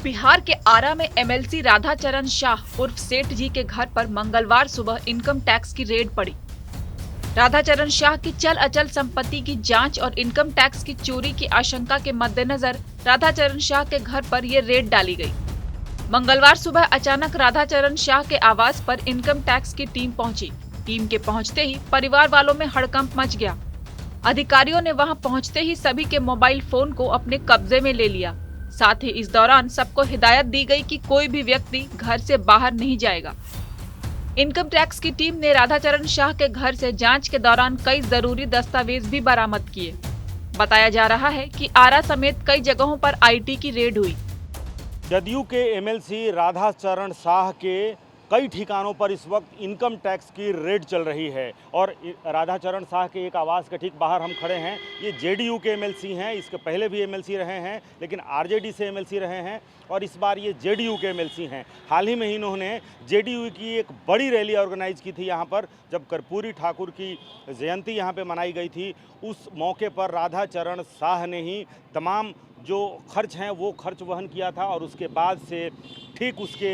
बिहार के आरा में एमएलसी राधाचरण शाह उर्फ सेठ जी के घर पर मंगलवार सुबह इनकम टैक्स की रेड पड़ी। राधाचरण शाह की चल अचल संपत्ति की जांच और इनकम टैक्स की चोरी की आशंका के मद्देनजर राधाचरण शाह के घर पर ये रेड डाली गई। मंगलवार सुबह अचानक राधाचरण शाह के आवास पर इनकम टैक्स की टीम पहुंची। टीम के पहुंचते ही परिवार वालों में हड़कंप मच गया। अधिकारियों ने वहां पहुंचते ही सभी के मोबाइल फोन को अपने कब्जे में ले लिया। साथ ही इस दौरान सबको हिदायत दी गई कि कोई भी व्यक्ति घर से बाहर नहीं जाएगा। इनकम टैक्स की टीम ने राधाचरण शाह के घर से जांच के दौरान कई जरूरी दस्तावेज भी बरामद किए। बताया जा रहा है कि आरा समेत कई जगहों पर आईटी की रेड हुई। जदयू के एमएलसी राधाचरण शाह के कई ठिकानों पर इस वक्त इनकम टैक्स की रेड चल रही है और राधाचरण शाह के एक आवास के ठीक बाहर हम खड़े हैं। ये जेडीयू के एमएलसी हैं, इसके पहले भी एमएलसी रहे हैं, लेकिन आरजेडी से एमएलसी रहे हैं और इस बार ये जेडीयू के एमएलसी हैं। हाल ही में ही इन्होंने जेडीयू की एक बड़ी रैली ऑर्गेनाइज की थी यहाँ पर, जब कर्पूरी ठाकुर की जयंती यहाँ पर मनाई गई थी। उस मौके पर राधाचरण शाह ने ही तमाम जो खर्च हैं वो खर्च वहन किया था और उसके बाद से ठीक उसके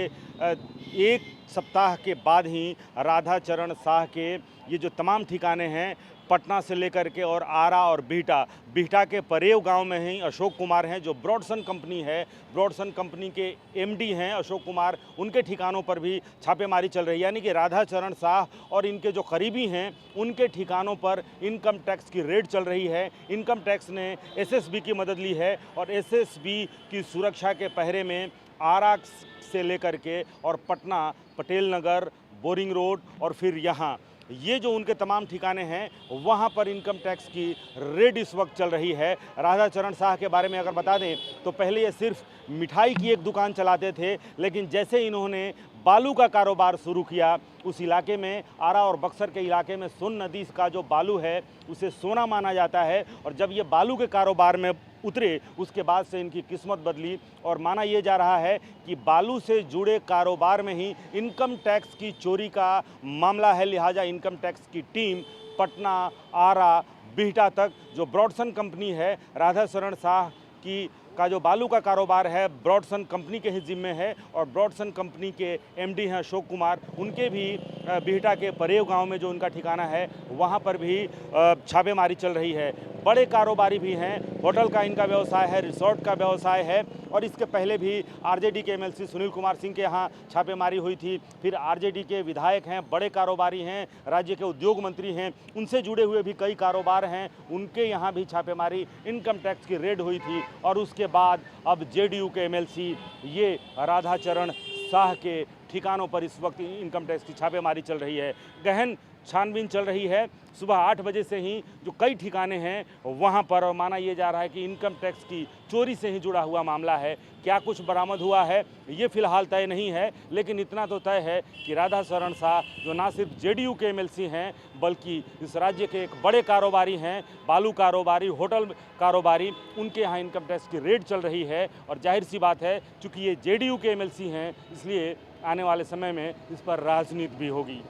एक सप्ताह के बाद ही राधाचरण शाह के ये जो तमाम ठिकाने हैं, पटना से लेकर के और आरा और बिहटा के परेव गांव में ही अशोक कुमार हैं, जो ब्रॉडसन कंपनी है, ब्रॉडसन कंपनी के एमडी हैं अशोक कुमार, उनके ठिकानों पर भी छापेमारी चल रही है। यानी कि राधाचरण शाह और इनके जो करीबी हैं उनके ठिकानों पर इनकम टैक्स की रेड चल रही है। इनकम टैक्स ने एसएसबी की मदद ली है और एसएसबी की सुरक्षा के पहरे में आरा से लेकर के और पटना, पटेल नगर, बोरिंग रोड और फिर यहाँ ये जो उनके तमाम ठिकाने हैं वहाँ पर इनकम टैक्स की रेड इस वक्त चल रही है। राधाचरण शाह के बारे में अगर बता दें तो पहले ये सिर्फ मिठाई की एक दुकान चलाते थे, लेकिन जैसे इन्होंने बालू का कारोबार शुरू किया, उस इलाके में आरा और बक्सर के इलाके में सोन नदी का जो बालू है उसे सोना माना जाता है और जब ये बालू के कारोबार में उतरे उसके बाद से इनकी किस्मत बदली और माना ये जा रहा है कि बालू से जुड़े कारोबार में ही इनकम टैक्स की चोरी का मामला है। लिहाजा इनकम टैक्स की टीम पटना, आरा, बिहटा तक जो ब्रॉडसन कंपनी है, राधाचरण शाह की का जो बालू का कारोबार है ब्रॉडसन कंपनी के ही जिम्मे है और ब्रॉडसन कंपनी के एमडी हैं अशोक कुमार, उनके भी बिहटा के परेव गांव में जो उनका ठिकाना है वहां पर भी छापेमारी चल रही है। बड़े कारोबारी भी हैं, होटल का इनका व्यवसाय है, रिसोर्ट का व्यवसाय है और इसके पहले भी आरजेडी के एमएलसी सुनील कुमार सिंह के यहाँ छापेमारी हुई थी। फिर आरजेडी के विधायक हैं, बड़े कारोबारी हैं, राज्य के उद्योग मंत्री हैं, उनसे जुड़े हुए भी कई कारोबार हैं, उनके यहाँ भी छापेमारी इनकम टैक्स की रेड हुई थी और उसके बाद अब जेडीयू के एमएलसी ये राधाचरण शाह के ठिकानों पर इस वक्त इनकम टैक्स की छापेमारी चल रही है। गहन छानबीन चल रही है। सुबह 8 बजे से ही जो कई ठिकाने हैं वहां पर माना यह जा रहा है कि इनकम टैक्स की चोरी से ही जुड़ा हुआ मामला है। क्या कुछ बरामद हुआ है ये फिलहाल तय नहीं है, लेकिन इतना तो तय है कि राधाचरण शाह जो ना सिर्फ जेडीयू के एमएलसी हैं बल्कि इस राज्य के एक बड़े कारोबारी हैं, बालू कारोबारी, होटल कारोबारी, उनके यहाँ इनकम टैक्स की रेड चल रही है और जाहिर सी बात है चूँकि ये जेडीयू के एमएलसी हैं इसलिए आने वाले समय में इस पर राजनीति भी होगी।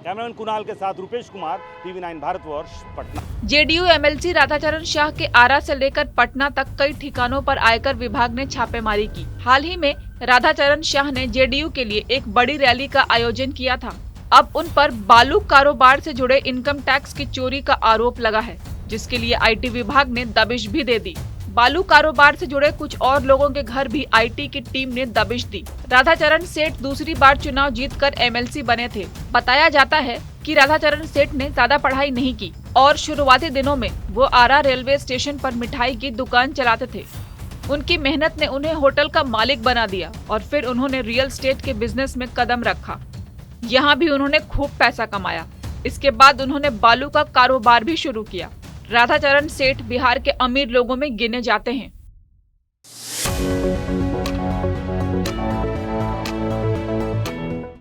कैमरामैन कुणाल के साथ Rupesh Kumar, TV9 Bharatvarsh, Patna. JDU MLC Radhacharan Shah के आरा से लेकर पटना तक कई ठिकानों पर आयकर विभाग ने छापेमारी की। हाल ही में राधाचरण शाह ने जेडीयू के लिए एक बड़ी रैली का आयोजन किया था। अब उन पर बालू कारोबार से जुड़े इनकम टैक्स की चोरी का आरोप लगा है, जिसके लिए आईटी विभाग ने दबिश भी दे दी। बालू कारोबार से जुड़े कुछ और लोगों के घर भी आईटी की टीम ने दबिश दी। राधाचरण सेठ दूसरी बार चुनाव जीतकर एमएलसी बने थे। बताया जाता है कि राधाचरण सेठ ने ज्यादा पढ़ाई नहीं की और शुरुआती दिनों में वो आरा रेलवे स्टेशन पर मिठाई की दुकान चलाते थे। उनकी मेहनत ने उन्हें होटल का मालिक बना दिया और फिर उन्होंने रियल एस्टेट के बिजनेस में कदम रखा। यहाँ भी उन्होंने खूब पैसा कमाया। इसके बाद उन्होंने बालू का कारोबार भी शुरू किया। राधाचरण सेठ बिहार के अमीर लोगों में गिने जाते हैं।